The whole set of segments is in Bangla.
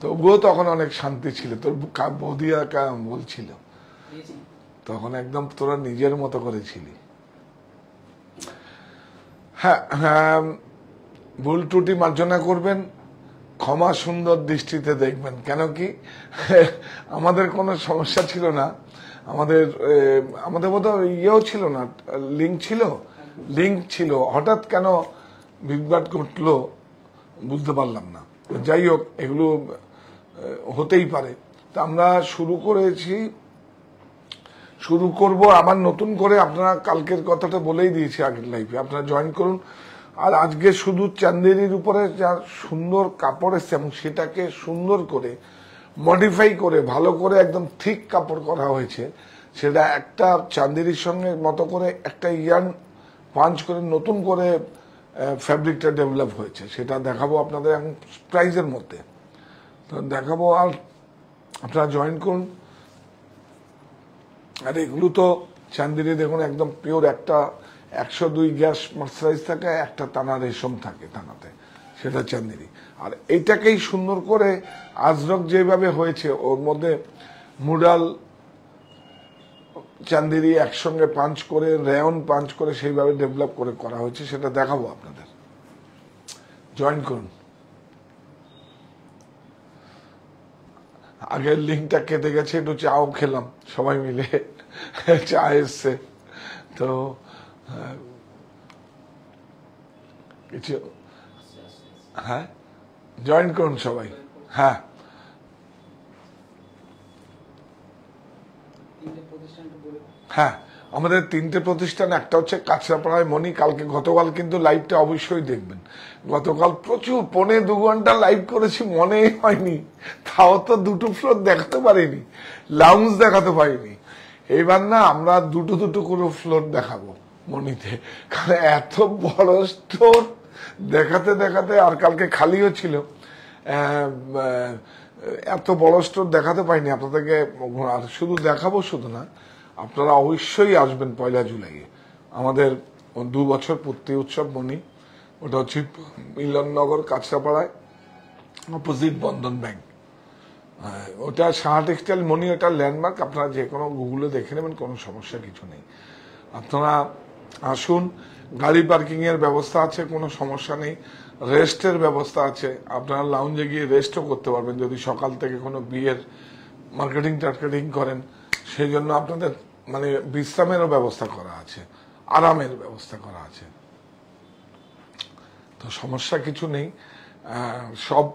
তবুও তখন অনেক শান্তি ছিল। তোর বৌদিয়া বলছিল তখন একদম তোরা নিজের মতো করেছিলি। হ্যাঁ হ্যাঁ, ভুল ত্রুটি মার্জনা করবেন, ক্ষমা সুন্দর দৃষ্টিতে দেখবেন। কেন কি আমাদের কোনো সমস্যা ছিল না, আমাদের বোধহয় ইয়েও ছিল না, লিঙ্ক ছিল, হঠাৎ কেন বিভ্রাট ঘটলো বুঝতে পারলাম না। যাই হোক, এগুলো হতেই পারে। তা আমরা শুরু করব আবার নতুন করে। আপনারা কালকের কথাটা বলেই দিয়েছি আগের লাইফে, আপনারা জয়েন করুন। আর আজকে শুধু চান্দেরির উপরে যা সুন্দর কাপড় এসছে এবং সেটাকে সুন্দর করে মডিফাই করে ভালো করে একদম থিক কাপড় করা হয়েছে, সেটা একটা চান্দেরির সঙ্গে মতো করে একটা ইয়ার্ন পাঞ্চ করে নতুন করে ফ্যাব্রিকটা ডেভেলপ হয়েছে, সেটা দেখাবো আপনাদের প্রাইজের মধ্যে তো দেখাবো। আর আপনারা জয়েন করুন। আর এগুলো তো চান্দেরি দেখুন একদম পিওর, একটা 102 গ্যাস মার্সারাইজ থাকে, একটা টানা রেশম থাকে টানাতে, সেটা চান্দেরি। আর এইটাকেই সুন্দর করে আজরক যেভাবে হয়েছে, ওর মধ্যে মুডাল চান্দেরি একসঙ্গে পাঞ্চ করে, রেয়ন পাঞ্চ করে সেইভাবে ডেভেলপ করে করা হয়েছে, সেটা দেখাবো আপনাদের। জয়েন করুন। আগের লিঙ্কটা কেটে গেছে, একটু চাও খেলাম সবাই মিলে, চা এসছে তো কিছু। হ্যাঁ, জয়েন করুন সবাই। হ্যাঁ, হ্যাঁ, আমাদের 3টে প্রতিষ্ঠান। একটা হচ্ছে কাঁচরাপাড়ায় মনি, গতকাল কিন্তু লাইভটা অবশ্যই দেখবেন। গতকাল প্রচুর 1.5-2 ঘন্টা লাইভ করেছি, মনেই হয়নি, তাও তো 2টো ফ্লোর দেখাতে পারিনি, লাউঞ্জ দেখাতে পারিনি। এবার না আমরা দুটো করে ফ্লোর দেখাবো মনিতে, কারণ এত বড় স্টোর দেখাতে দেখাতে, আর কালকে খালিও ছিল, এত বড় স্টোর দেখাতে পাইনি আপনাদেরকে। আর শুধু দেখাবো শুধু না, আপনারা অবশ্যই আসবেন 1 জুলাই আমাদের 2 বছর পূর্তি উৎসব মনি। ওটা হচ্ছে মিলননগর কাঁচরাপাড়ায়, অপোজিট বন্ধন ব্যাংক। ওটা সাহা টেক্সটাইল মনি, ওটা ল্যান্ডমার্ক। আপনারা যে কোনো গুগলে দেখে নেবেন, কোনো সমস্যা কিছু নেই। আপনারা আসুন, গাড়ি পার্কিং এর ব্যবস্থা আছে, কোনো সমস্যা নেই। রেস্টের ব্যবস্থা আছে, আপনারা লাউঞ্জে গিয়ে রেস্টও করতে পারবেন যদি সকাল থেকে কোনো বিয়ের মার্কেটিং করেন, সেই জন্য আপনাদের মানে বিশ্রামেরও ব্যবস্থা করা আছে, আরামের ব্যবস্থা করা আছে, তো সমস্যা কিছু নেই। সব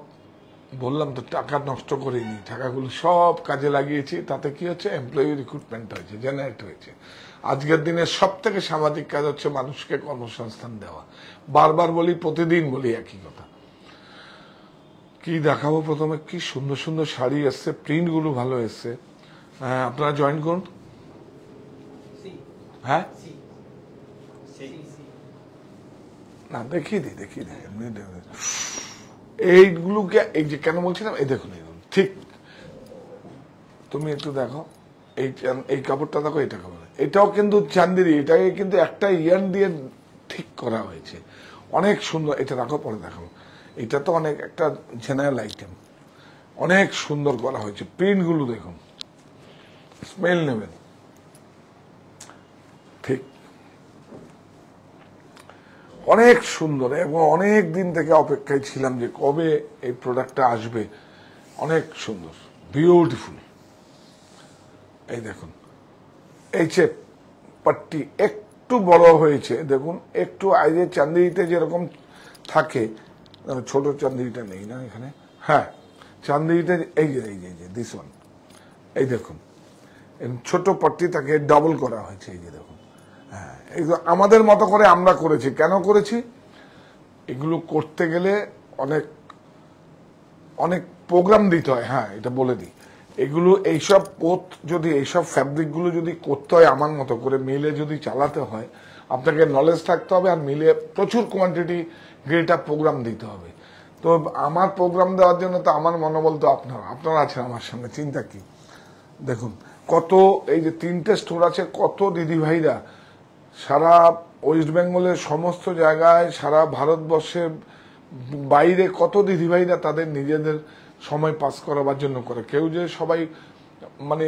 বললাম তো, টাকা নষ্ট করিনি, টাকাগুলো সব কাজে লাগিয়েছি। তাতে কি হচ্ছে, এমপ্লয়ি রিক্রুটমেন্ট হয়েছে, জেনারেট হয়েছে। আজকের দিনে সব থেকে সামাজিক কাজ হচ্ছে মানুষকে কর্মসংস্থান দেওয়া। বারবার বলি, প্রতিদিন বলি একই কথা। কি দেখাবো প্রথমে, কি সুন্দর সুন্দর শাড়ি এসছে, প্রিন্টগুলো ভালো এসছে। আপনারা জয়েন করুন। হ্যাঁ, না দেখিয়ে দিই এমনি এইগুলোকে, এই যে কেন বলছিলাম, এই দেখুন এগুলো ঠিক, তুমি একটু দেখো এই কাপড়টা দেখো, এটা কাপড়, এটাও কিন্তু চান্দেরি, এটাকে কিন্তু একটা ইয়ার্ন দিয়ে ঠিক করা হয়েছে, অনেক সুন্দর। এটা রাখো, পরে দেখাবো। এটা তো অনেক একটা জেনারেল আইটেম, অনেক সুন্দর করা হয়েছে। প্রিন্টগুলো দেখুন, স্মেল নেবেন, ঠিক অনেক সুন্দর। এবং অনেক দিন থেকে অপেক্ষায় ছিলাম যে কবে এই প্রোডাক্টটা আসবে। অনেক সুন্দর, বিউটিফুল। এই দেখুন, এই যে পাট্টি একটু বড় হয়েছে দেখুন, একটু আইজে চান্দেরিতে যেরকম থাকে, ছোট চান্দেরিটা নেই না এখানে। হ্যাঁ, চান্দেরিতে এই যে দিস ওয়ান, এই দেখুন ছোট পাট্টি, তাকে ডাবল করা হয়েছে। এই যে দেখুন, হ্যাঁ, এগুলো আমাদের মতো করে আমরা করেছি। কেন করেছি, এগুলো করতে গেলে অনেক অনেক প্রোগ্রাম দিতে হয়। হ্যাঁ, এটা বলে দিই, এগুলো এইসব এইসব ফ্যাব্রিকগুলো যদি করতে হয় আমার মতো করে, মিলে যদি চালাতে হয়, আপনাকে নলেজ থাকতে হবে, আর মিলে প্রচুর কোয়ান্টিটি গ্রেটা প্রোগ্রাম দিতে হবে। তো আমার প্রোগ্রাম দেওয়ার জন্য তো আমার মনোবল তো আপনারা আছেন আমার সঙ্গে, চিন্তা কি। দেখুন কত, এই যে 3টে স্টোর আছে, কত দিদিভাইরা সারা ওয়েস্ট বেঙ্গলের সমস্ত জায়গায়, সারা ভারতবর্ষের বাইরে কত দিদিভাইরা তাদের নিজেদের সময় পাস করাবার জন্য করে, কেউ যে সবাই মানে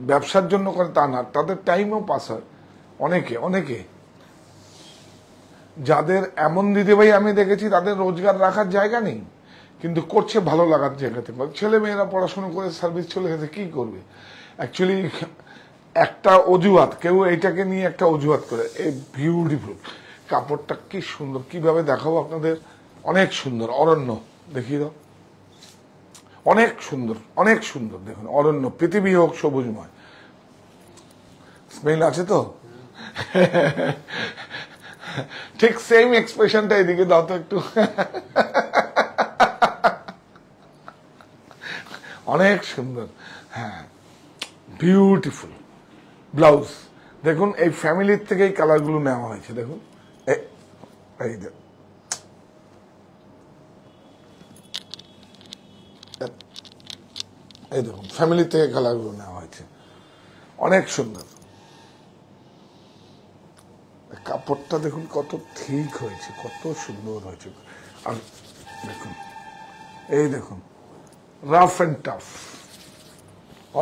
ব্যবসার জন্য করে তা না, তাদের টাইমও পাস হয়। অনেকে অনেকে যাদের এমন দিদিভাই আমি দেখেছি তাদের রোজগার রাখার জায়গা নেই, কিন্তু করছে ভালো লাগার জায়গাতে। ছেলে মেয়েরা পড়াশোনা করে সার্ভিস চলে গেছে, কি করবে? অ্যাকচুয়ালি একটা অজুহাত, কেউ এইটাকে নিয়ে একটা অজুহাত করে। এই বিউটিফুল কাপড়টা কি সুন্দর, কিভাবে দেখাবো আপনাদের, অনেক সুন্দর। অরণ্য দেখিয়ে দাও, অনেক সুন্দর, অনেক সুন্দর। দেখুন অরণ্য, পৃথিবী হোক সবুজময়। স্মেল আছে তো? ঠিক সেম এক্সপ্রেশনটা এদিকে দাও তো একটু। অনেক সুন্দর, হ্যাঁ, বিউটিফুল ব্লাউজ। দেখুন এই ফ্যামিলির থেকে এই কালারগুলো নেওয়া হয়েছে। দেখুন এই এই দেখুন ফ্যামিলি থেকে কালারগুলো নেওয়া হয়েছে, অনেক সুন্দর। কাপড়টা দেখুন কত ঠিক হয়েছে, কত সুন্দর হয়েছে। আর দেখুন এই দেখুন রাফ অ্যান্ড টাফ,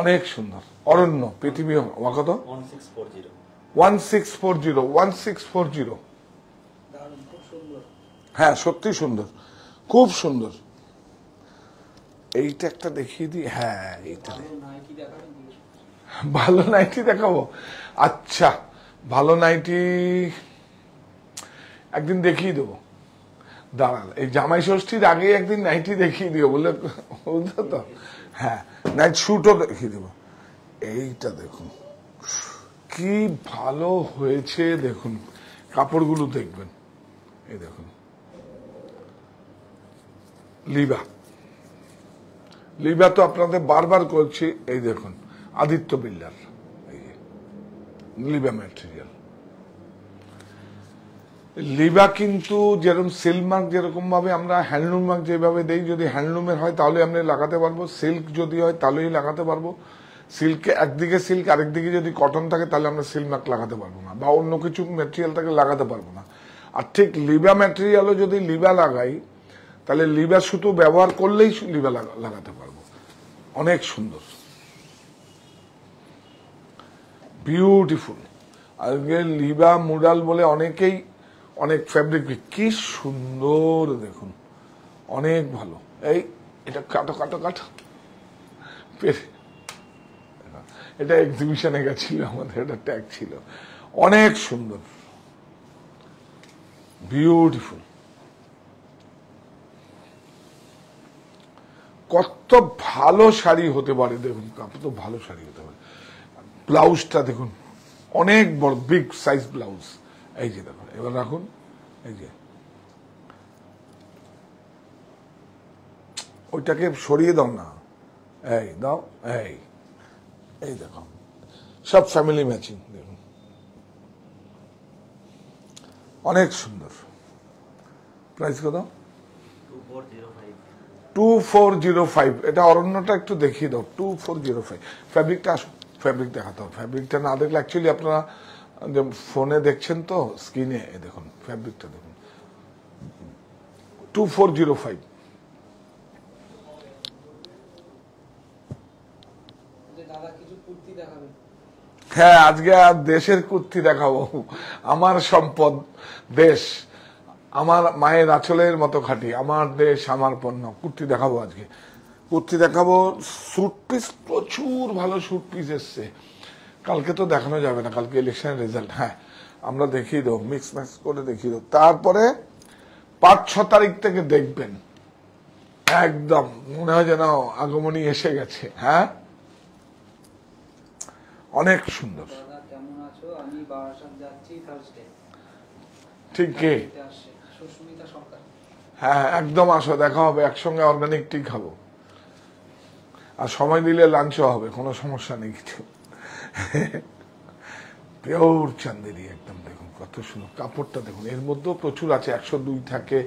অনেক সুন্দর। অরণ্য, পৃথিবী কত? 1640। হ্যাঁ সত্যি সুন্দর, খুব সুন্দর। এইটা একটা দেখিয়ে দিই। হ্যাঁ এইটা ভালো নাইটি দেখাবো। আচ্ছা ভালো নাইটি একদিন দেখিয়ে দেবো, দাঁড়ান। এই জামাই ষষ্ঠীর আগে একদিন নাইটি দেখিয়ে দিও, বুঝলো তো? হ্যাঁ নাইট শুটও দেখিয়ে দেবো। এইটা দেখুন কি ভালো হয়েছে, দেখুন কাপড়গুলো দেখবেন। এই দেখুন লিবা, লিবা তো আপনাদের বারবার করছি। এই দেখুন আদিত্য বিল্ডার, লিবা ম্যাটেরিয়াল। লিবা কিন্তু যেরকম সিল্ক মার্ক যেরকম ভাবে আমরা হ্যান্ডলুম মার্ক যেভাবে দেই, যদি হ্যান্ডলুমের হয় তাহলে আমরা লাগাতে পারবো, সিল্ক যদি হয় তাহলেই লাগাতে পারবো। সিল্কে একদিকে সিল্ক আরেকদিকে যদি কটন থাকে তাহলে আমরা সিল্ক মার্ক লাগাতে পারবো না, বা অন্য কিছু ম্যাটেরিয়াল থাকে লাগাতে পারবো না। আর ঠিক লিবা ম্যাটেরিয়ালও যদি লিবা লাগাই তাহলে লিবা সুতো ব্যবহার করলেই লিবা লাগাতে পারবো। অনেক সুন্দর, বিউটিফুল। আজকে লিবা মুরাল বলে অনেকেই অনেক ফ্যাব্রিক, কি সুন্দর দেখুন, অনেক ভালো। এই এটা কাটো কাটো কাটো, এটা এক্সিবিশনে গেছিল আমাদের, এটা ট্যাগ ছিল। অনেক সুন্দর, বিউটিফুল। কত ভালো শাড়ি হতে পারে দেখুন, কত ভালো শাড়ি হতে পারে। ব্লাউজটা দেখুন অনেক বড়, বিগ সাইজ ব্লাউজ। এই যে দেখুন, এবার রাখুন, এই যে ওইটাকে সরিয়ে দাও না, এই দাও, এই এই দেখো সব ফ্যামিলি ম্যাচিং। দেখুন অনেক সুন্দর। প্রাইস কত? 2405। এটা অরণ্যটা একটু দেখিয়ে দাও। 2405। ফ্যাব্রিকটা আসুন, ফ্যাব্রিক দেখাতে হবে। ফ্যাব্রিকটা না দেখলে অ্যাকচুয়ালি আপনারা ফোনে দেখছেন তো স্ক্রিনে, দেখুন ফ্যাব্রিকটা দেখুন। 2405। হ্যাঁ আজকে আর দেশের কুর্তি দেখাবো। আমার সম্পদ দেশ, আমার মায়ের আঁচলের মতো খাঁটি, আমার দেশ আমার পণ্য। কুর্তি দেখাবো আজকে, কুর্তি দেখাবো। স্যুট পিস প্রচুর ভালো স্যুট পিস এসছে, কালকে তো দেখানো যাবে না, কালকে ইলেকশনের রেজাল্ট। হ্যাঁ আমরা দেখিয়ে দেবো, মিক্স ম্যাক্স করে দেখিয়ে দেবো। তারপরে 5-6 তারিখ থেকে দেখবেন একদম মনে হয় যেন আগমনী এসে গেছে। হ্যাঁ অনেক সুন্দর। ঠিক কি? হ্যাঁ একদম আসো, দেখা হবে, একসঙ্গে অর্গানিক টি খাবো, আর সময় দিলে লাঞ্চও হবে, কোনো সমস্যা নেই কিছু। পিওর চান্দেরি একদম। দেখুন কত সুন্দর কাপড়টা, দেখুন এর মধ্যেও প্রচুর আছে। 102 থাকে,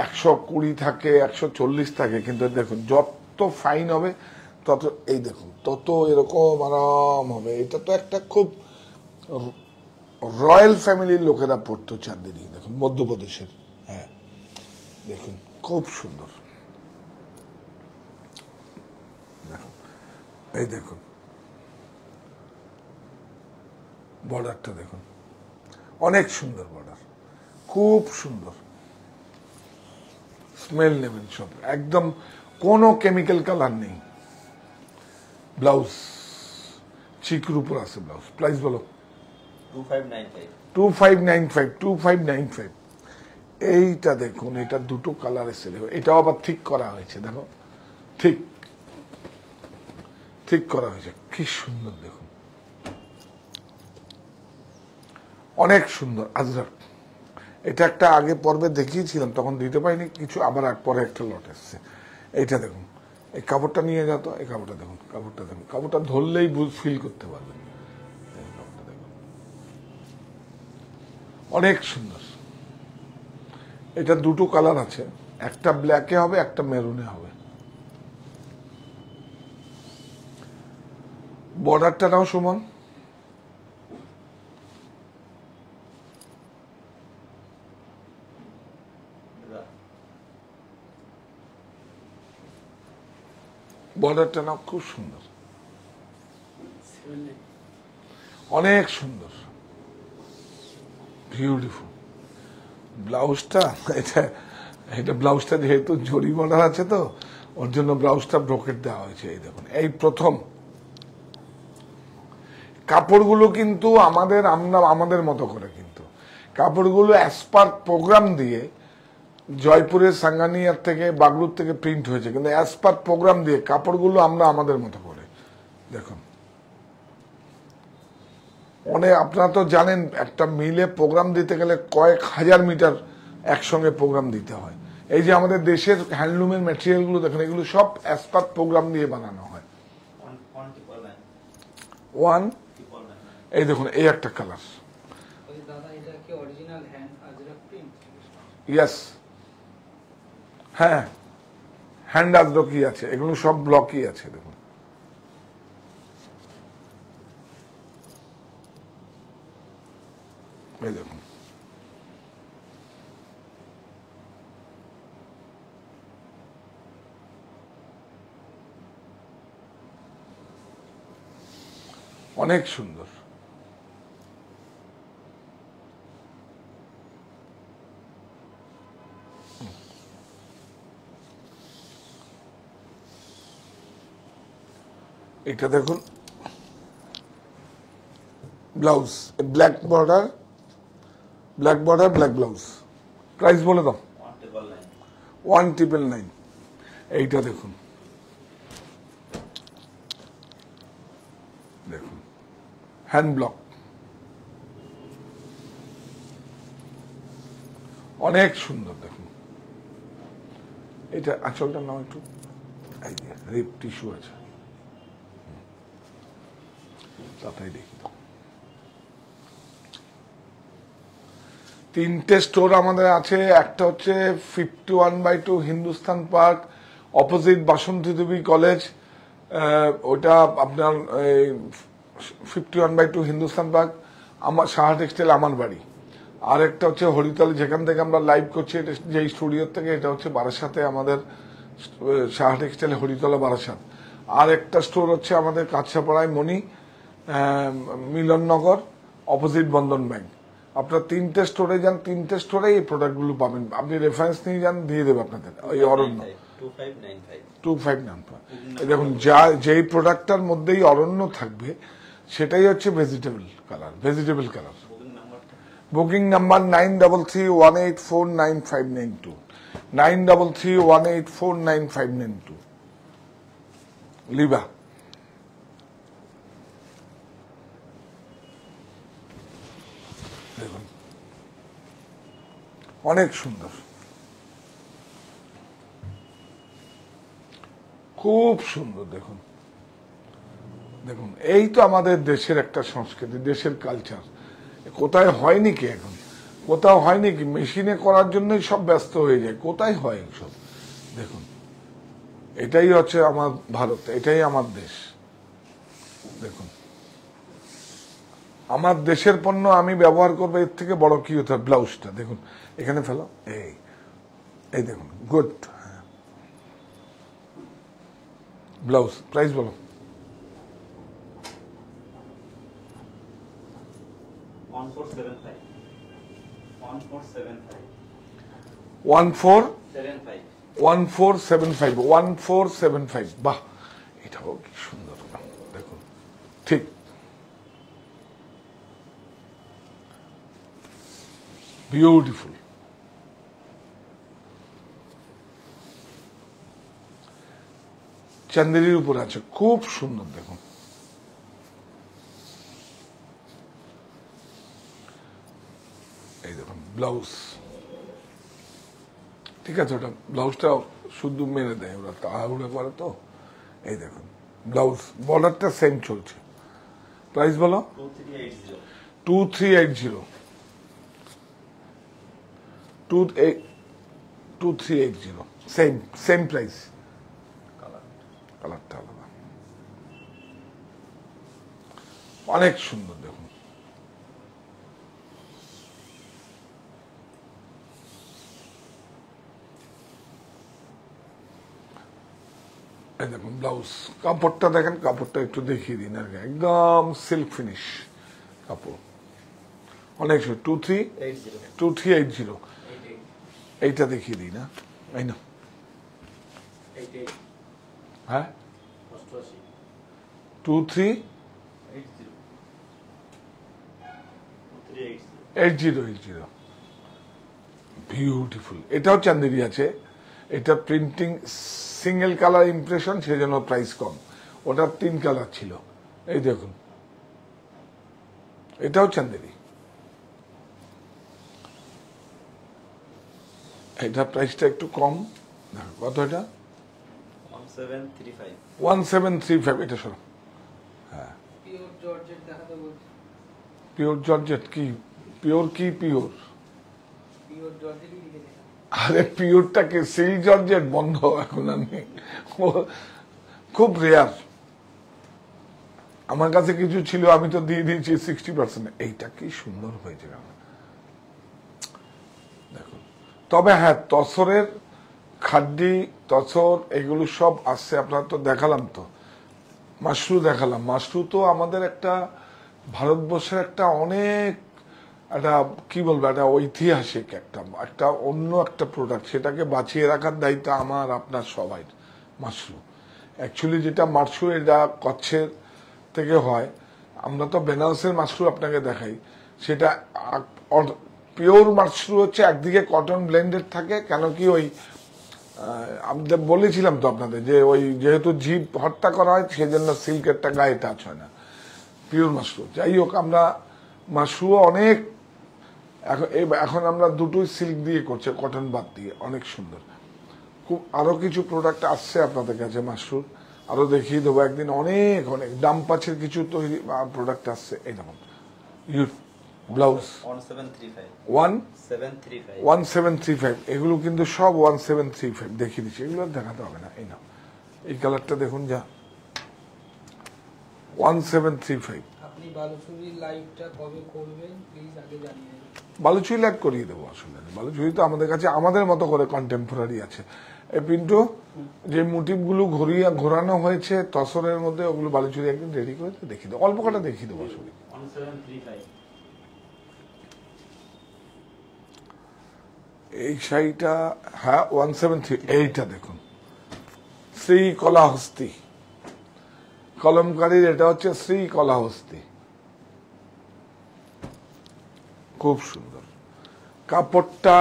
120 থাকে, 140 থাকে, কিন্তু দেখুন যত ফাইন হবে তত, এই দেখুন তত এরকম আরাম হবে। এটা তো একটা খুব রয়্যাল ফ্যামিলির লোকেরা পড়তো চান্দেরি। দেখুন মধ্যপ্রদেশের, হ্যাঁ দেখুন খুব সুন্দর। এই দেখুন বর্ডারটা দেখুন, অনেক সুন্দর বর্ডার, খুব সুন্দর, স্মেল নেবেন সব, একদম কোনো কেমিক্যাল কালার নেই। ব্লাউজ চিকের উপর আছে ব্লাউজ। প্রাইস বলো? 2595। এইটা দেখুন, এটা দুটো কালারে সেল হবে, এটাও আবার ঠিক করা হয়েছে, দেখো ঠিক করা হয়েছে, কি সুন্দর দেখুন, অনেক সুন্দর আজরাক। এটা একটা আগে পর্বে দেখিয়েছিলাম, তখন দিতে পারিনি কিছু, আবার পরে একটা লট এসছে। এইটা দেখুন, এই কাপড়টা নিয়ে যেত, এই কাপড়টা দেখুন, কাপড়টা ধরলেই ফিল করতে পারবেন। অনেক সুন্দর। এটা দুটো কালার আছে, একটা ব্ল্যাকে হবে, একটা মেরুনে হবে। বর্ডারটা নাও সুমন। বর্ডারটা নাও, খুব সুন্দর, অনেক সুন্দর, বিউটিফুল। ব্লাউজটা এটা ব্লাউজটা যেহেতু জরি বর্ডার আছে, তো ওর জন্য ব্লাউজটা ব্রোকেট দেওয়া হয়েছে। এই দেখুন, এই প্রথম। কাপড়গুলো কিন্তু আমাদের মতো করে, কিন্তু কাপড়গুলো অ্যাজ পার প্রোগ্রাম দিয়ে জয়পুরের সাঙ্গানিয়ার থেকে, বাগলুর থেকে প্রিন্ট হয়েছে, কিন্তু অ্যাজ পার প্রোগ্রাম দিয়ে কাপড়গুলো আমরা আমাদের মতো করে। দেখুন, আপনারা তো জানেন, একটা মিলে প্রোগ্রাম দিতে গেলে কয়েক হাজার মিটার একসঙ্গে প্রোগ্রাম দিতে হয়। এই যে আমাদের দেশের হ্যান্ডলুমের ম্যাটেরিয়ালগুলো দেখেন, এগুলো সব অ্যাজ পার প্রোগ্রাম দিয়ে বানানো হয়। এই দেখুন, এই একটা কালার, ইয়েস, হ্যাঁ, হ্যান্ড আজরকই আছে, এগুলো সব ব্লকই আছে। দেখুন, এই দেখুন, অনেক সুন্দর। এটা দেখুন, blouse black border, black blouse. Price বলে দাও? 1999। এইটা দেখুন, হ্যান্ড ব্লক, অনেক সুন্দর। দেখুন, এটা আঁচলটার নাম একটু রিপ টিস্যু আছে, তাই দেখি। তিনটে স্টোর আমাদের আছে, একটা হচ্ছে 51/2 হিন্দুস্তান পার্ক, অপোজিট বাসন্তী দেবী কলেজ, ওটা আপনার 51/2 হিন্দুস্তান পার্ক, আমার সাহা টেক্সটাইল আমার বাড়ি। আর একটা হচ্ছে হরিতল, যেখান থেকে আমরা লাইভ করছি, যে স্টুডিওর থেকে, এটা হচ্ছে বারাসাতে আমাদের সাহা টেক্সটাইল, হরিতলা বারাসাত। আর একটা স্টোর হচ্ছে আমাদের কাছাপাড়ায় মণি মিলননগর, অপোজিট বন্ধন ব্যাংক। আপনার তিনটে স্টোরে যান, তিনটে স্টোরে এই প্রোডাক্টগুলো পাবেন। আপনি রেফারেন্স নিয়ে যান, দিয়ে দেবে আপনাদের। ওই অরণ্য 2595। দেখুন, যেই প্রোডাক্টটার মধ্যেই অরণ্য থাকবে, সেটাই হচ্ছে ভেজিটেবল কালার। Booking number 9331849592, 9331849592। লিবা, দেখুন, অনেক সুন্দর, খুব সুন্দর। দেখুন, এই তো আমাদের দেশের একটা সংস্কৃতি, দেশের কালচার। কোথায় হয়নি কি এখন? কোথাও হয়নি কি? মেশিনে করার জন্যই সব ব্যস্ত হয়ে যায়, কোথায় হয় সব? দেখুন, এটাই হচ্ছে আমার ভারত, এটাই আমার দেশ। দেখুন, আমার দেশের পণ্য আমি ব্যবহার করবো, এর থেকে বড় কি হতে হবে? ব্লাউজটা দেখুন, এখানে ফেলো, এই দেখুন, গুড ব্লাউজ। প্রাইস বলো? 1475 বাহ, এটাও কি সুন্দর দেখুন, ঠিক বিউটিফুল। চান্দেরির উপর আছে, খুব সুন্দর দেখুন। এই দেখুন ব্লাউজ, ঠিক আছে, ওটা ব্লাউজটা শুধু মেরে দেয় ওরা, তাড়াহুড়ো করে তো। এই দেখুন ব্লাউজ, বর্ডারটা সেম চলছে। প্রাইস বলো? 2380। 2380 সেম প্রাইস। কালারটা আলাদা, অনেক সুন্দর দেখুন। এই দেখুন ব্লাউজ, কাপড়টা দেখেন, কাপড়টা একটু দেখিয়ে দিন আর কি, একদম সিল্ক ফিনিশ কাপড়, অনেক সুন্দর। 2380। এইটা দেখিয়ে দিই না, এই না, হ্যাঁ 2380। বিউটিফুল, এটাও চান্দেরি আছে। এটা প্রিন্টিং সিঙ্গেল কালার ইমপ্রেশন, সেজন্য প্রাইস কম। ওটা 3 কালার ছিল। এই দেখুন, এটাও চান্দেরি। এটা প্রাইসটা একটু কম, কত এটা? 1735। এটা শোনো, হ্যাঁ পিওর জর্জেট। কি পিওর? কি পিওর? আরে পিওরটাকে সিল্ক জর্জেট বন্ধ এখন আমি, খুব রেয়ার। আমার কাছে কিছু ছিল, আমি তো দিয়ে দিয়েছি 60%। এইটা কি সুন্দর হয়েছে দেখুন। তবে হ্যাঁ, তসরের খাড্ডি, তসর এগুলো সব আসছে। আপনার তো দেখালাম, তো মাশরু দেখালাম। মাশরু তো আমাদের একটা ভারতবর্ষের একটা অনেক একটা কি বলবো, একটা ঐতিহাসিক একটা অন্য একটা প্রোডাক্ট, সেটাকে বাঁচিয়ে রাখার দায়িত্ব আমার আপনার সবাই। মাশরু অ্যাকচুয়ালি যেটা মাশরু, এটা কচ্ছের থেকে হয়। আমরা তো বেনারসের মাশরু আপনাকে দেখাই, সেটা পিওর মাশরু হচ্ছে একদিকে কটন ব্লেন্ডেড থাকে। কেন কি, ওই আমাদের বলেছিলাম তো আপনাদের যে ওই যেহেতু জীব হত্যা করা হয়, সেজন্য সিল্কেরটা গায়ে টাচ হয় না, পিওর মাশরু। যাই হোক, আমরা মাশরুও অনেক এখন আমরা দুটোই সিল্ক দিয়ে করছে, কটন বাদ দিয়ে, অনেক সুন্দর। খুব আরো কিছু প্রোডাক্ট আসছে আপনাদের কাছে মাশরুর, আরো দেখিয়ে দেবো একদিন। অনেক অনেক দাম পাচ্ছের কিছু তৈরি প্রোডাক্ট আসছে। এই দেখুন ব্লাউজ 1735, এগুলো কিন্তু সব 1735 দেখিয়ে দিচ্ছি, এগুলো দেখাতে হবে না। এই না, এই কালারটা দেখুন, যা 1735। বালুচুরি লাইভ করিয়ে দেবো, আসলে বালুচুরি তো আমাদের কাছে আমাদের মতো করে কন্টেম্পোরারি আছে। এই পিন্টু, যে মোটিভ গুলো ঘোরানো হয়েছে তসরের মধ্যে, ওগুলো বালুচুরি একদিন রেডি করে দেখিয়ে দেবো, অল্প কটা দেখিয়ে দেবো আসলে। এই শাড়িটা, হ্যাঁ 173। এইটা দেখুন, শ্রী কলাহস্তি কলমকারীর, এটা হচ্ছে শ্রী কলাহস্তি, খুব সুন্দর কাপড়টা,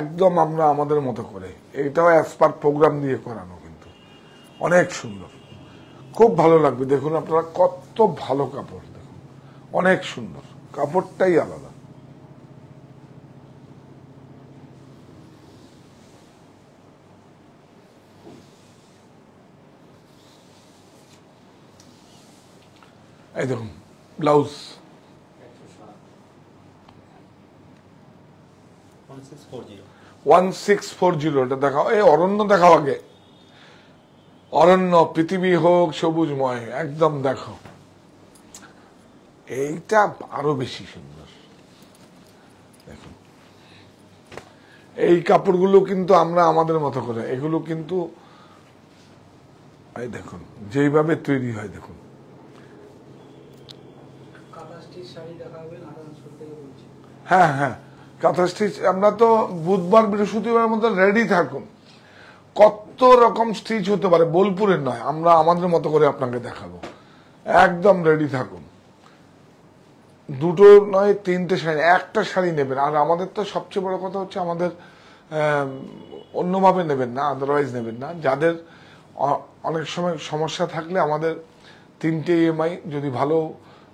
একদম আমরা আমাদের মতো করে। এইটাও অ্যাজ পার প্রোগ্রাম দিয়ে করানো, কিন্তু অনেক সুন্দর, খুব ভালো লাগবে। দেখুন আপনারা, কত ভালো কাপড় দেখুন, অনেক সুন্দর, কাপড়টাই আলাদা। এই দেখুন ব্লাউজ 1640। এটা দেখাও, এই অরণ্য দেখাও আগে, অরণ্য, পৃথিবী হোক সবুজময়, একদম দেখো। এইটা আরো বেশি সুন্দর দেখুন। এই কাপড়গুলো কিন্তু আমরা আমাদের মতো করে, এগুলো কিন্তু এই দেখুন যেইভাবে তৈরি হয়, দেখুন হ্যাঁ হ্যাঁ, কাঁথা স্টিচ আমরা তো বুধবার বৃহস্পতিবার মধ্যে রেডি থাকুন। কত রকম স্টিচ হতে পারে, বোলপুরের নয়, আমরা আমাদের মতো করে আপনাকে দেখাবো। একদম রেডি থাকুন। দুটো নয়, তিনটে শাড়ি, একটা শাড়ি নেবেন। আর আমাদের তো সবচেয়ে বড় কথা হচ্ছে আমাদের অন্যভাবে নেবেন না, আদারওয়াইজ নেবেন না। যাদের অনেক সময় সমস্যা থাকলে আমাদের 3টে EMI, যদি ভালো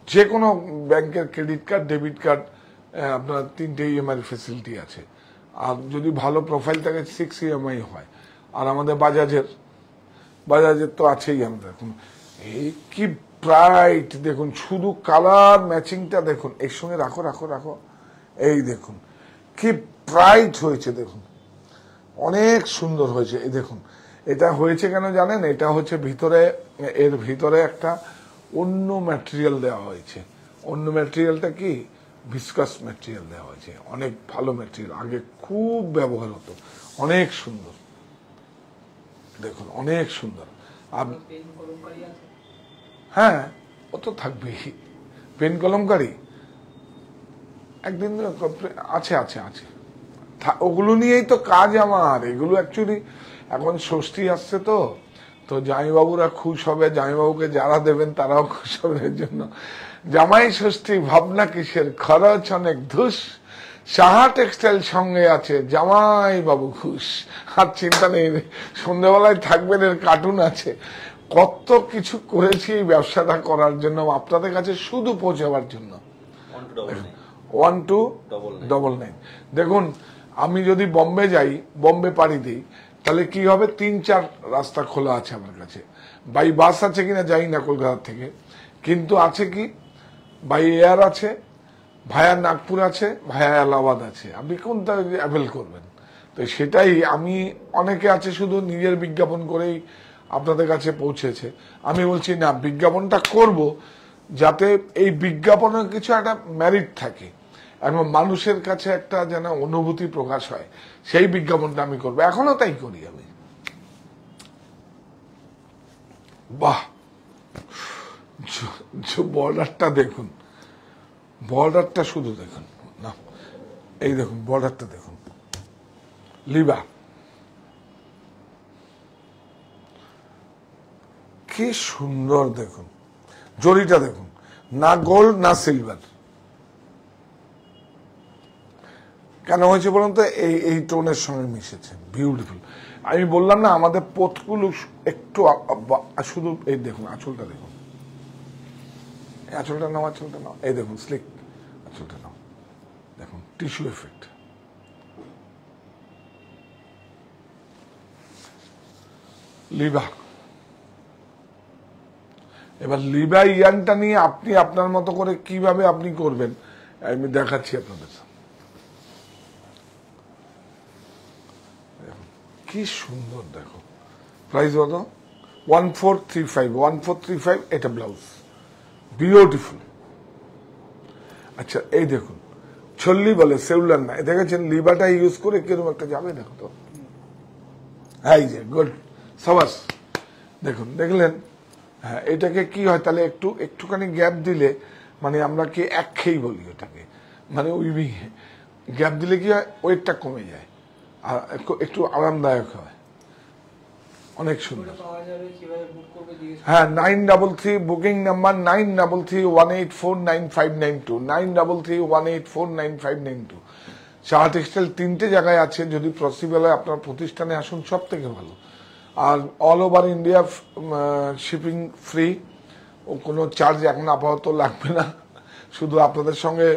যে কোনো ব্যাংকের ক্রেডিট কার্ড, ডেবিট কার্ড, আপনার 3টে EMI ফেসিলিটি আছে। আর যদি ভালো প্রোফাইল থাকে 6 EMI হয়। আর আমাদের বাজাজের তো আছেই। আমাদের এই কি ব্রাইট দেখুন, শুধু কালার ম্যাচিংটা দেখুন, এর সঙ্গে রাখো রাখো রাখো, এই দেখুন কি ব্রাইট হয়েছে, দেখুন অনেক সুন্দর হয়েছে। এই দেখুন, এটা হয়েছে কেন জানেন? এটা হচ্ছে এর ভিতরে একটা অন্য ম্যাটেরিয়াল দেওয়া হয়েছে। অন্য ম্যাটেরিয়ালটা কি? ভিসকাস ম্যাটেরিয়াল দেওয়া হয়েছে, অনেক ভালো ম্যাটেরিয়াল, আগে খুব ব্যবহার হতো, অনেক সুন্দর দেখুন, অনেক সুন্দর। হ্যাঁ, ও তো থাকবেই। পেন কলমকারি একদিন আছে আছে আছে, ওগুলো নিয়েই তো কাজ আমার। এগুলো অ্যাকচুয়ালি এখন ষষ্ঠী আসছে তো জামাইবাবুরা খুশ হবে, জামাইবাবুকে যারা দেবেন তারাও খুশ হবে। এর জন্য জামাই ষষ্ঠী ভাবনা কিসের, খরচ অনেক ধুস, সাহা টেক্সটাইল সঙ্গে আছে, জামাই বাবু খুশ। আর চিন্তা নেই, সন্ধ্যাবেলায় থাকবেন, এর কার্টুন আছে। কত কিছু করেছি এই ব্যবসাটা করার জন্য, আপনাদের কাছে শুধু পৌঁছাবার জন্য। 1299। দেখুন, আমি যদি বম্বে যাই, বম্বে পাড়ি দিই, তাহলে কি হবে? 3-4 রাস্তা খোলা আছে আমার কাছে। বাই বাস আছে কিনা জানি না কলকাতা থেকে, কিন্তু আছে কি বাই এয়ার আছে, ভায়া নাগপুর আছে, ভায়া এলাহাবাদ আছে। আপনি কোনটা অ্যাভেল করবেন? তো সেটাই আমি, অনেকে আছে শুধু নিজের বিজ্ঞাপন করেই আপনাদের কাছে পৌঁছেছে। আমি বলছি না, বিজ্ঞাপনটা করব যাতে এই বিজ্ঞাপনের কিছু একটা মেরিট থাকে এবং মানুষের কাছে একটা যেন অনুভূতি প্রকাশ হয়, সেই বিজ্ঞাপনটা আমি করবো। এখনো তাই করি আমি। বাহ, বর্ডারটা দেখুন, বর্ডারটা শুধু দেখুন না, এই দেখুন বর্ডারটা দেখুন, লিবা কি সুন্দর দেখুন, জরিটা দেখুন, না গোল্ড না সিলভার। কেন হয়েছে বলুন তো? এই টোনের সঙ্গে মিশেছে, বিউটিফুল। আমি বললাম না, আমাদের পথগুলো একটু শুধু, এই দেখুন আঁচলটা দেখুন, আঁচলটা নাও, আঁচলটা নাও, এই দেখুন স্লিক, আঁচলটা নাও, দেখুন টিস্যু এফেক্ট। লিবা, এবার লিবা ইয়ানটা নিয়ে আপনি আপনার মতো করে কিভাবে আপনি করবেন আমি দেখাচ্ছি আপনাদের। কি সুন্দর দেখো, প্রাইস কত? 1435। 1435, এটা ব্লাউজ, বিউটিফুল। আচ্ছা, এই দেখুন ছল্লি বলে, সেউলার না, দেখেছেন লিবাটা ইউজ করে কিরকম একটা যাবে, দেখো তো, এই যে গুড, সাবাস। দেখুন, দেখলেন? হ্যাঁ, এটাকে কি হয় তাহলে, একটুখানি গ্যাপ দিলে, মানে আমরা কি একঘেয়েই বলি ওটাকে, মানে উইভিং গ্যাপ দিলে কি হয়, ওয়েটটা কমে যায় আর একটু আরামদায়ক হয়, অনেক সুন্দর। হ্যাঁ, 933 বুকিং নাম্বার 9331849592, 9331849592। সাহা টেক্সটাইল 3টে জায়গায় আছে, যদি পসিবল হয় আপনার প্রতিষ্ঠানে আসুন, সব থেকে ভালো। আর all over India shipping free, ও কোনো চার্জ এখন আপাতত লাগবে না। শুধু আপনাদের সঙ্গে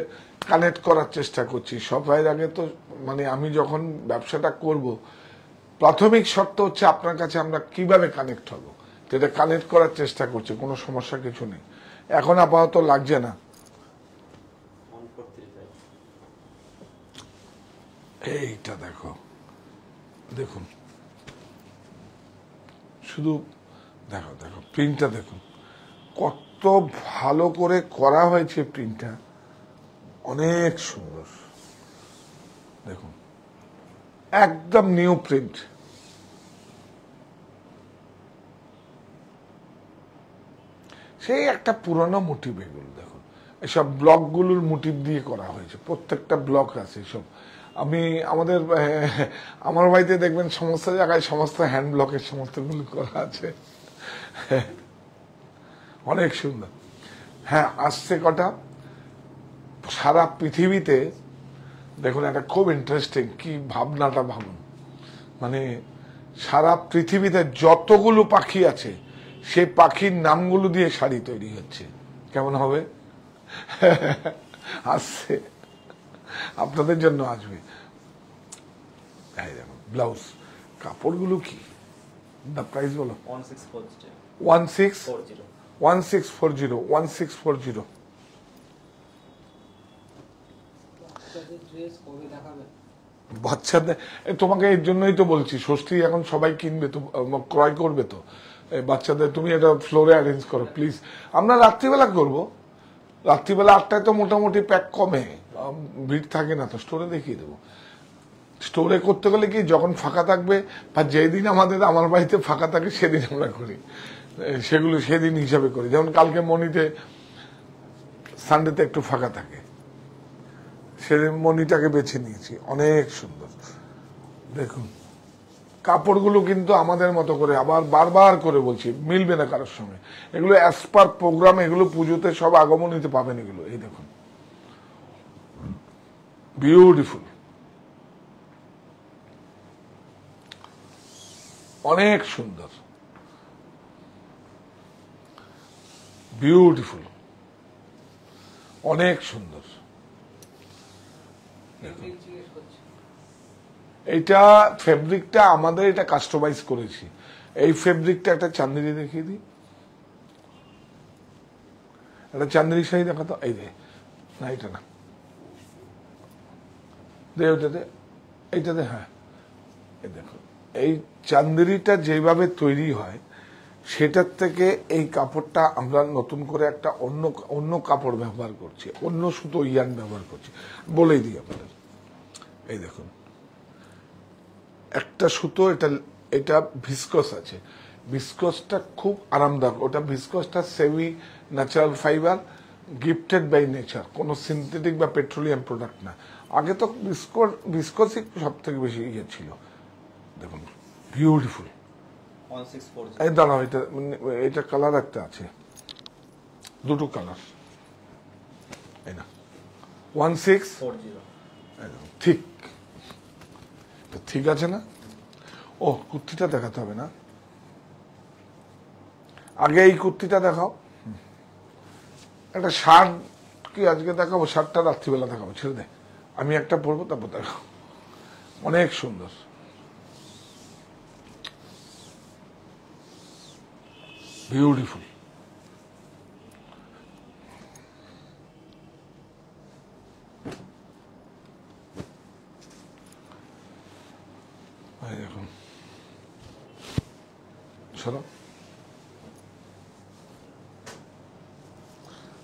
কানেক্ট করার চেষ্টা করছি। সবাই আগে তো, মানে আমি যখন ব্যবসাটা করব, প্রাথমিক শর্ত হচ্ছে আপনার কাছে আমরা কিভাবে কানেক্ট হব, এটা কানেক্ট করার চেষ্টা করছি, কোনো সমস্যা কিছু নেই, এখন আপাতত লাগছে না। এইটা দেখো, দেখুন শুধু দেখো, দেখো প্রিন্টটা দেখুন, কত ভালো করে করা হয়েছে প্রিন্টটা, অনেক সুন্দর। দেখুন, একদম নিউ প্রিন্ট। সেই একটা পুরনো মোটিভ, এগুলো দেখুন এসব ব্লকগুলোর মোটিভ দিয়ে করা হয়েছে, প্রত্যেকটা ব্লক আছে সব। আমি আমার বাড়িতে দেখবেন সমস্ত জায়গায় সমস্ত হ্যান্ড ব্লকের সমস্তগুলো করা আছে। অনেক সুন্দর। হ্যাঁ, আসছে কটা সারা পৃথিবীতে। দেখুন একটা খুব ইন্টারেস্টিং, কি ভাবনাটা ভাবুন, মানে সারা পৃথিবীতে যতগুলো পাখি আছে সেই পাখির নামগুলো দিয়ে শাড়ি তৈরি হচ্ছে। কেমন হবে? আসছে, আপনাদের জন্য আসবে। ব্লাউজ কাপড়গুলো কি, দা প্রাইস বলো। 1640 বাচ্চাদের। তোমাকে এর জন্যই তো বলছি, ষষ্ঠী এখন সবাই কিনবে তো, ক্রয় করবে তো বাচ্চাদের। তুমি এটা ফ্লোরে অ্যারেঞ্জ করো প্লিজ। আমরা রাত্রিবেলা করব, রাত্রিবেলা 8টায় তো মোটামুটি প্যাক কমে, ভিড় থাকে না তো, স্টোরে দেখিয়ে দেবো। স্টোরে করতে গেলে কি যখন ফাঁকা থাকবে বা যেদিন আমার বাড়িতে ফাঁকা থাকে সেদিন আমরা করি, সেগুলো সেদিন হিসাবে করি। যেমন কালকে মনিতে সানডেতে একটু ফাঁকা থাকে, সেদিন মনিটাকে বেছে নিয়েছি। অনেক সুন্দর দেখুন কাপড়গুলো, কিন্তু আমাদের মতো করে, আবার বারবার করে বলছি, মিলবে না কারোর সঙ্গে। এগুলো অ্যাজ পার প্রোগ্রাম, এগুলো পুজোতে সব আগমনীতে পাবেন এগুলো। এই দেখুন বিউটিফুল, অনেক সুন্দর, বিউটিফুল, অনেক সুন্দর। এইটা ফেব্রিকটা আমাদের, এটা কাস্টমাইজ করেছি। এই ফেব্রিকটা একটা চান্দেরি দেখিয়ে দিই, একটা চান্দেরি শাড়ি দেখাতো। এই যে, না এটা না, দে ওটাতে, এইটাতে। হ্যাঁ, এই দেখো, এই চান্দেরিটা যেভাবে তৈরি হয় সেটার থেকে এই কাপড়টা আমরা নতুন করে একটা অন্য কাপড় ব্যবহার করছি, অন্য সুতো ইয়ান ব্যবহার করছি। বলেই দিই আপনাদের, এই দেখুন একটা সুতো, এটা ভিসকস আছে, ভিসকসটা খুব আরামদায়ক। ওটা ভিসকসটা semi natural fibre, gifted by nature, কোনো সিনথেটিক বা পেট্রোলিয়াম প্রোডাক্ট না। আগে তো ভিসকসই সব থেকে বেশি ইয়ে ছিল। দেখুন বিউটিফুল। এই দাঁড়াও, এটা কালার একটা আছে, দুটো কালার, এই না 1640, ঠিক ঠিক আছে না? ও কুর্তিটা দেখাতে হবে না, আগে এই কুর্তিটা দেখাও। একটা শার্ট কি আজকে দেখাবো? শার্টটা রাত্রিবেলা দেখাবো, ছেড়ে দে, আমি একটা পরবো তারপর দেখাবো। অনেক সুন্দর, বিউটিফুল। দেখুন সরো,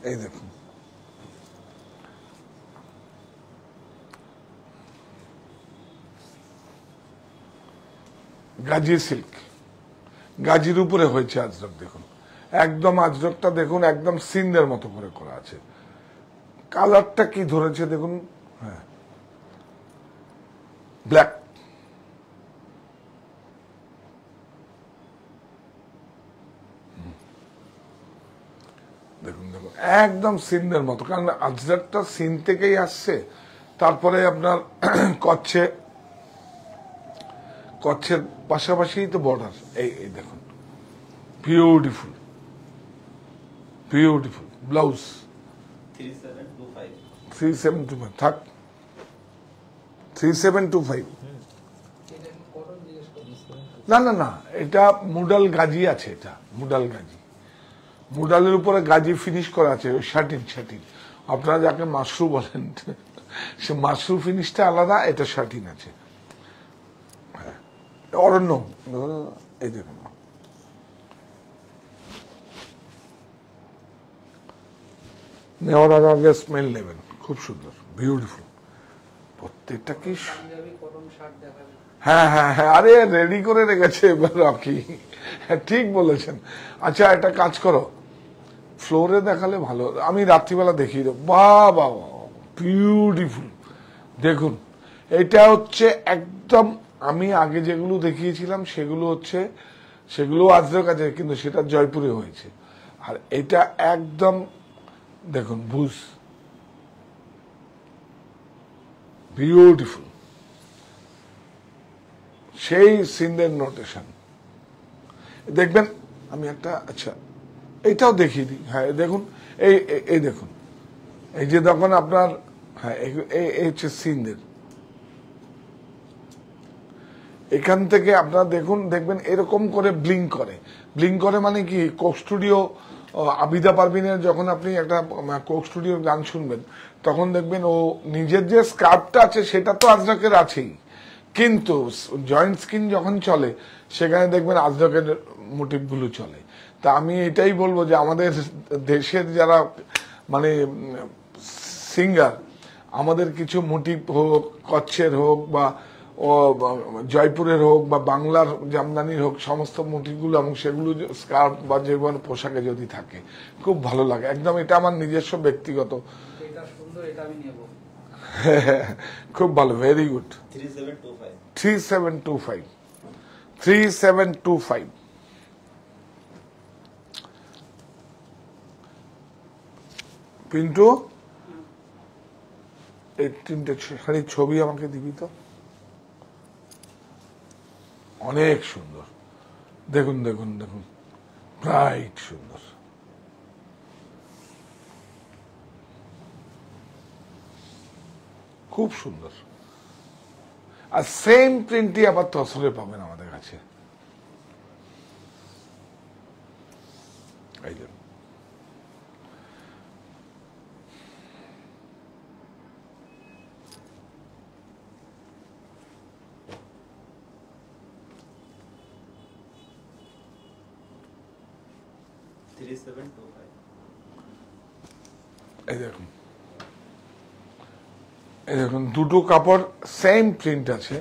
এই দেখুন গাজি সিল্ক, গাজির উপরে হয়েছে আজরক। দেখুন একদম আজরকটা দেখুন, একদম সিন্দের মতো করে করা আছে। কালারটা কি ধরেছে দেখুন, হ্যাঁ ব্ল্যাক, দেখুন দেখুন একদম সিন্দের মতো, কারণ আজরকটা সিন থেকেই আসছে। তারপরে আপনার কচ্ছের পাশাপাশি তো বর্ডার। এই দেখুন বিউটিফুল, বিউটিফুল ব্লাউজ 3725 থাক, 3725। না না না, এটা মুডাল গাজি আছে, এটা মুডাল গাজি, মুডালের উপরে গাজি ফিনিশ করা আছে, শাটিন। আপনারা যাকে মাশরু বলেন সে মাশরু ফিনিশটা আলাদা, এটা শাটিন আছে। হ্যাঁ অরণ্য, এই দেখুন নেওয়ার আগে স্মেল নেবেন, খুব সুন্দর বিউটিফুল প্রত্যেকটা। কি হ্যাঁ হ্যাঁ হ্যাঁ, আরে রেডি করে রেখেছে এবার রকি, ঠিক বলেছেন। আচ্ছা একটা কাজ করো, ফ্লোরে দেখালে ভালো, আমি রাত্রিবেলা দেখিয়ে দেবো। বাহ, বিউটিফুল। দেখুন এটা হচ্ছে একদম, আমি আগে যেগুলো দেখিয়েছিলাম সেগুলো আজরের কাছে, কিন্তু সেটা জয়পুরে হয়েছে। আর এটা একদম দেখুন বুঝ, বিউটিফুল, সেই সিন্দের নোটেশন দেখবেন। আমি একটা, আচ্ছা এইটাও দেখিয়ে দিই। হ্যাঁ দেখুন, এই দেখুন, এই যে তখন আপনার, হ্যাঁ এই হচ্ছে সিন্দের, এখান থেকে আপনারা দেখবেন এরকম করে ব্লিঙ্ক করে মানে কি, কোক স্টুডিও আবিদা পারভিনের যখন আপনি একটা কোক স্টুডিওর গান শুনবেন, তখন দেখবেন ও নিজের যে স্কার্পটা আছে সেটা তো আজরাকের আছেই, কিন্তু জয়েন্ট স্কিন যখন চলে সেখানে দেখবেন আজরাকের মোটিভগুলো চলে। তা আমি এটাই বলবো যে আমাদের দেশের যারা মানে সিঙ্গার, আমাদের কিছু মোটিভ হোক, কচ্ছের হোক বা জয়পুরের হোক বা বাংলার জামদানির হোক, সমস্ত মোটিভগুলো এবং সেগুলো স্কার্ফ বা যে কোনো পোশাকে যদি থাকে খুব ভালো লাগে একদম। এটা আমার নিজস্ব ব্যক্তিগত, খুব ভালো, ভেরি গুড। 3725 পিন্টু, এই তিনটে শাড়ির ছবি আমাকে দিবি তো, অনেক সুন্দর। দেখুন ব্রাইট সুন্দর। খুব সুন্দর। আর সেম প্রিন্টই আবার তসরে পাবেন আমাদের কাছে। এই যে এই দেখুন দুটো কাপড় সেম প্রিন্ট আছে,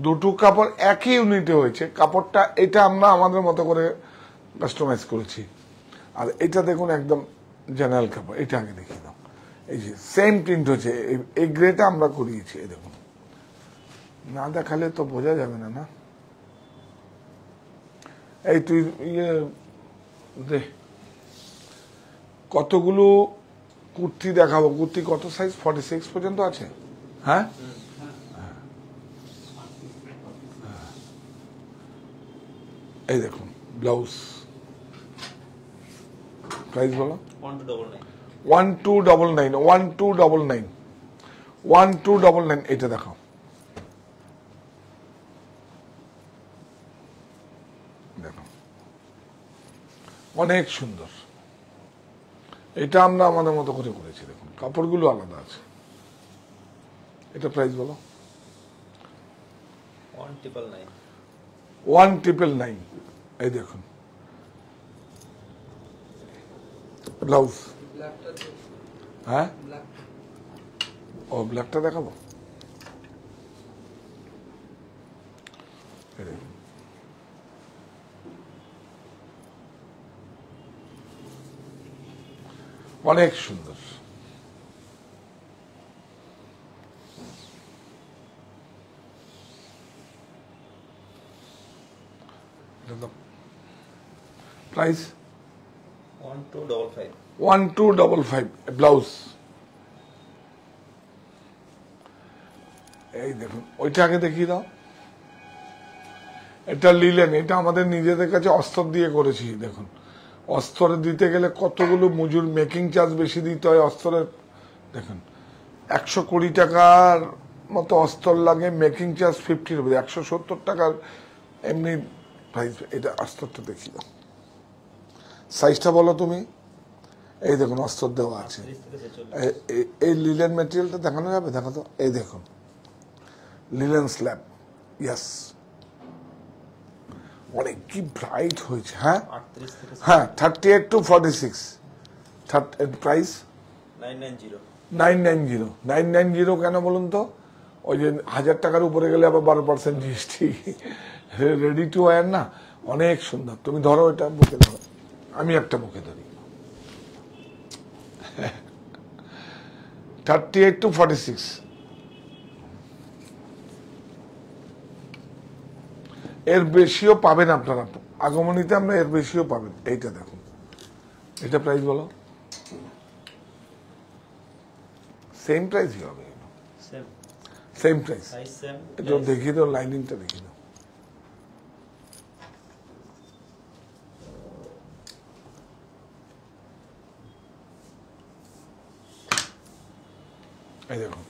দুটো কাপড় একই ইউনিটে হয়েছে। কাপড়টা এটা আমরা আমাদের মতো করে কাস্টমাইজ করেছি। আর এটা দেখুন একদম জেনারেল কাপড়। এটা আগে দেখিয়ে দাও। এই যে সেম প্রিন্ট হচ্ছে, এই গ্রেটা আমরা করিয়েছি। এই দেখুন, না দেখালে তো বোঝা যাবে না। না এই তুই দে, কতগুলো কুর্তি দেখাবো। কুর্তি কত সাইজ? 46 পর্যন্ত আছে। হ্যাঁ এই দেখুন ব্লাউজ, প্রাইস বলো। 1299 এটা দেখাও। দেখো অনেক সুন্দর। এটা আমরা আমাদের মতো করে করেছি। দেখুন কাপড়গুলো আলাদা আছে। এটা প্রাইস বলো। 1999। এই দেখুন ব্লাউজ। হ্যাঁ ও ব্ল্যাকটা দেখাবো। অনেক সুন্দর। Price 1255 blouse. এই দেখুন ওইটা আগে দেখিয়ে দাও। এটা লিলেন, এটা আমাদের নিজেদের কাছে অস্তর দিয়ে করেছি। দেখুন অস্তরে দিতে গেলে কতগুলো মজুর, মেকিং চার্জ বেশি দিতে হয় অস্তরের। দেখুন 120 টাকার মতো অস্তর লাগে, মেকিং চার্জ 50 রুপিস, 170 টাকার এমনি প্রাইস। এটা অস্তরটা দেখিয়ে দাও। সাইজটা বলো তুমি। এই দেখুন অস্তর দেওয়া আছে। এই লিলেন ম্যাটেরিয়ালটা দেখানো যাবে? দেখো তো। এই দেখুন লিলেন স্ল্যাব। ইয়াস, অনেক কি ব্রাইট হয়েছে। হ্যাঁ 38 to 46। প্রাইস 990 কেন বলুন তো? ওই যে 1000 টাকার উপরে গেলে আবার 12% জিএসটি। রেডি টু ওয়্যার না, অনেক সুন্দর। তুমি ধরো এটা, বুকে ধরো, আমি একটা বুকে ধরি। 38 to 46। এর বেশিও পাবেন আপনারা, আগমনীতে আমরা এর বেশিও পাবেন। এইটা দেখুন, এটা প্রাইস বলো। সেম প্রাইসই হবে, সেম প্রাইস। এটা দেখিয়ে দাও, লাইনিংটা দেখিয়ে দাও। এই দেখুন,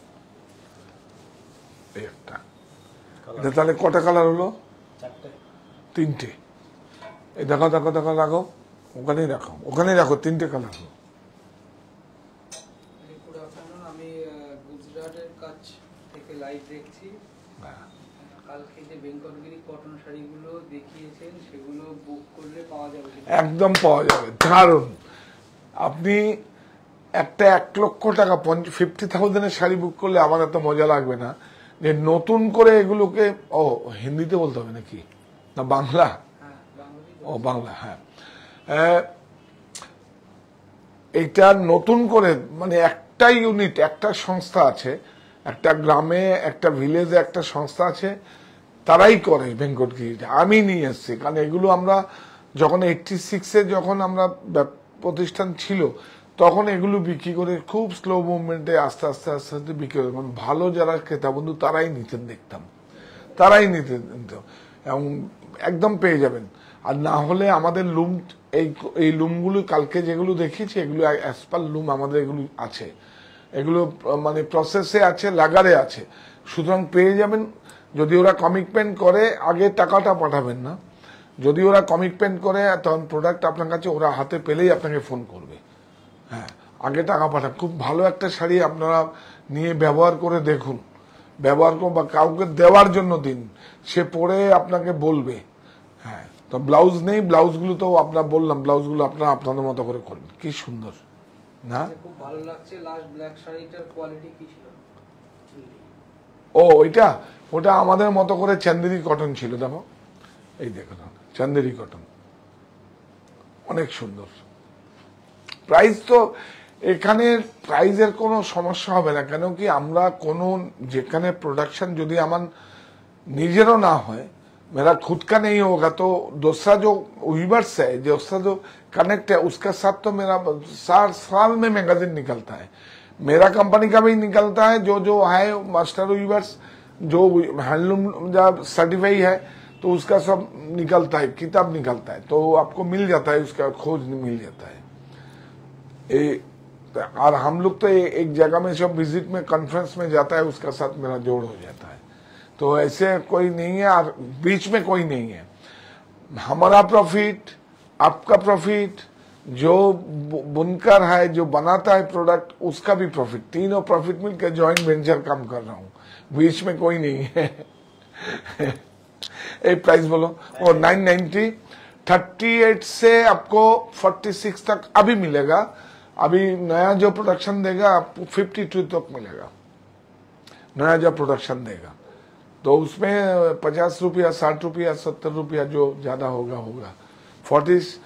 এই একটা। এটা তাহলে কটা কালার হলো? তিনটে। এই দেখো দেখো দেখো, রাখো ওখানেই, রাখো ওখানেই রাখো, তিনটে কালার হলো। আমি গুজরাটের কাছ থেকে লাইভ দেখছি। কালকে যে বেঙ্গলগিরি কটন শাড়িগুলো দেখিয়েছেন সেগুলো বুক করলে পাওয়া যাবে? একদম পাওয়া যাবে, দারুণ। আপনি একটা 1 লক্ষ টাকা 50,000-এর শাড়ি বুক করলে আমার এত মজা লাগবে না যে নতুন করে এগুলোকে। ও হিন্দিতে বলতে হবে নাকি, না বাংলা? ও বাংলা, হ্যাঁ। এইটা নতুন করে, মানে একটা ইউনিট, একটা সংস্থা আছে, একটা গ্রামে, একটা ভিলেজে একটা সংস্থা আছে, তারাই করে ভেঙ্কটগিরিটা। আমি নিয়ে এসছি, কারণ এগুলো আমরা যখন 86-এ যখন আমরা প্রতিষ্ঠান ছিল, তখন এগুলো বিক্রি করে খুব স্লো মুভমেন্টে আস্তে আস্তে আস্তে আস্তে বিক্রি করে, মানে ভালো যারা ক্রেতা বন্ধু তারাই নিতেন, দেখতাম তারাই নিতেন, এবং একদম পেয়ে যাবেন। আর না হলে আমাদের লুম, এই লুমগুলো কালকে যেগুলো দেখিয়েছি, এগুলো অ্যাসপাল লুম আমাদের এগুলো আছে, এগুলো মানে প্রসেসে আছে, লাগারে আছে, সুতরাং পেয়ে যাবেন। যদি ওরা কমিটমেন্ট করে, আগে টাকাটা পাঠাবেন না। যদি ওরা কমিটমেন্ট করে, তখন প্রোডাক্ট আপনার কাছে ওরা হাতে পেলেই আপনাকে ফোন করবে। হ্যাঁ, আগে টাকা পাঠান। খুব ভালো একটা শাড়ি আপনারা নিয়ে ব্যবহার করে দেখুন, ব্যবহার করুন বা কাউকে দেওয়ার জন্য দিন, সে পরে আপনাকে বলবে। হ্যাঁ, তো ব্লাউজ নেই, ব্লাউজগুলো তো আপনার বললাম, ব্লাউজগুলো আপনারা আপনাদের মতো করে করবেন। কি সুন্দর না? খুব ভালো লাগছে। লাস্ট ব্ল্যাক শাড়িটার কোয়ালিটি কি ছিল? ও ওটা আমাদের মতো করে চান্দেরি কটন ছিল। দেখো, এই দেখো চান্দেরি কটন, অনেক সুন্দর। প্রাইস তো এখানে প্রাইজের কোনো সমস্যা হবে না, কেন কি আমরা কোনো যেখানে प्रोडक्शन যদি আমার নিজেরও না হয়, मेरा खुद का नहीं होगा, तो दूसरा जो वीवर्स है, दूसरा जो कनेक्ट है, उसका साथ तो मेरा साल में मैगजीन निकलता है, मेरा कंपनी का भी निकलता है, जो जो है मास्टर वीवर्स जो हैंडलूम जब सर्टिफाई है तो उसका सब निकलता है, किताब निकलता है, तो आपको मिल जाता है, उसका खोज मिल जाता है। और हम लोग तो एक जगह में सब विजिट में कॉन्फ्रेंस में जाता है, उसका साथ मेरा जोड़ हो जाता है। तो ऐसे कोई नहीं है, और बीच में कोई नहीं है। हमारा प्रॉफिट, आपका प्रॉफिट, जो बुनकर है, जो बनाता है प्रोडक्ट, उसका भी प्रॉफिट, तीनों प्रॉफिट मिलकर जॉइंट वेंचर काम कर रहा हूँ, बीच में कोई नहीं है। एक प्राइस बोलो। और 990, 38 से आपको 46 तक अभी मिलेगा। अभी नया जो प्रोडक्शन देगा आपको 52 तक मिलेगा, नया जो प्रोडक्शन देगा। तो उसमें 50 रुपया, 60 रुपया, 70 रुपया जो ज्यादा होगा 40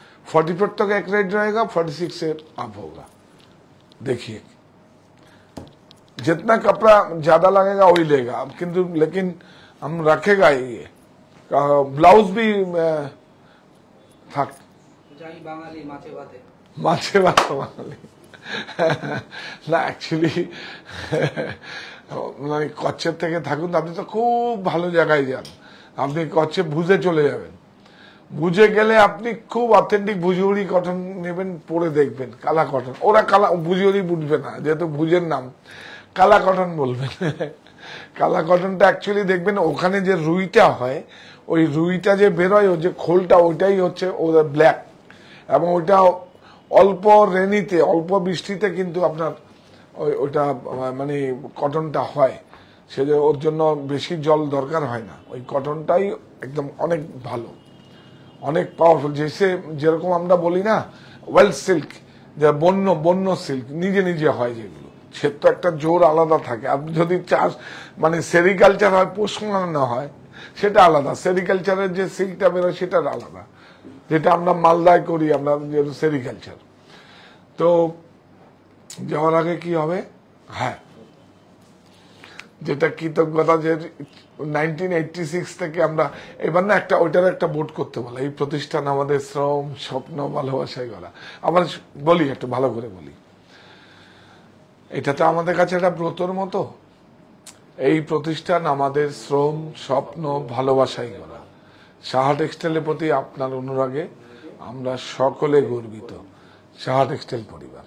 तक एक रेट रहेगा, 46 से अप होगा। देखिए, जितना कपड़ा ज्यादा लगेगा वही लेगा, किंतु लेकिन हम रखेगा ये। ब्लाउज भी থাক, মাছে ভাত বাঙালি না, অ্যাকচুয়ালি মানে কচ্ছের থেকে থাকুন, আপনি তো খুব ভালো জায়গায় যান, আপনি কচ্ছে ভুজে চলে যাবেন, বুঝে গেলে আপনি খুব অথেন্টিক ভুজিওরি কটন নেবেন, পরে দেখবেন কালা কটন। ওরা কালা ভুজিওরি বুঝবে না, যেহেতু ভুজের নাম, কালা কটন বলবেন। কালা কটনটা অ্যাকচুয়ালি দেখবেন ওখানে যে রুইটা হয়, ওই রুইটা যে বেরোয়, ওই যে খোলটা, ওইটাই হচ্ছে ওদের ব্ল্যাক, এবং ওইটা অল্প রেনিতে, অল্প বৃষ্টিতে কিন্তু আপনার ওইটা মানে কটনটা হয়, সে যে ওর জন্য বেশি জল দরকার হয় না, ওই কটনটাই একদম অনেক ভালো, অনেক পাওয়ারফুল। যেরকম আমরা বলি না ওয়েল সিল্ক, যে বন্য সিল্ক নিজে নিজে হয় যেগুলো, সে তো একটা জোর আলাদা থাকে। আপনি যদি চাষ মানে সেরিকালচার হয়, পশুপালন হয়, সেটা আলাদা, সেরিকালচারের যে সিল্কটা বেরোয় সেটা আলাদা, যেটা আমরা মালদায় করি আমরা সেরিকালচার। তো যাওয়ার আগে কি হবে? হ্যাঁ, যেটা কৃতজ্ঞতা, যে 1986 থেকে আমরা এবার না একটা ওইটার একটা বোর্ড করতে বলে, এই প্রতিষ্ঠান আমাদের শ্রম, স্বপ্ন, ভালোবাসায় গড়া। আবার বলি, একটু ভালো করে বলি, এটা তো আমাদের কাছে একটা ব্রতর মতো। এই প্রতিষ্ঠান আমাদের শ্রম, স্বপ্ন, ভালোবাসায় গড়া। সাহা টেক্সটাইলের প্রতি আপনার অনুরাগে আমরা সকলে গর্বিত। সাহা টেক্সটাইল পরিবার।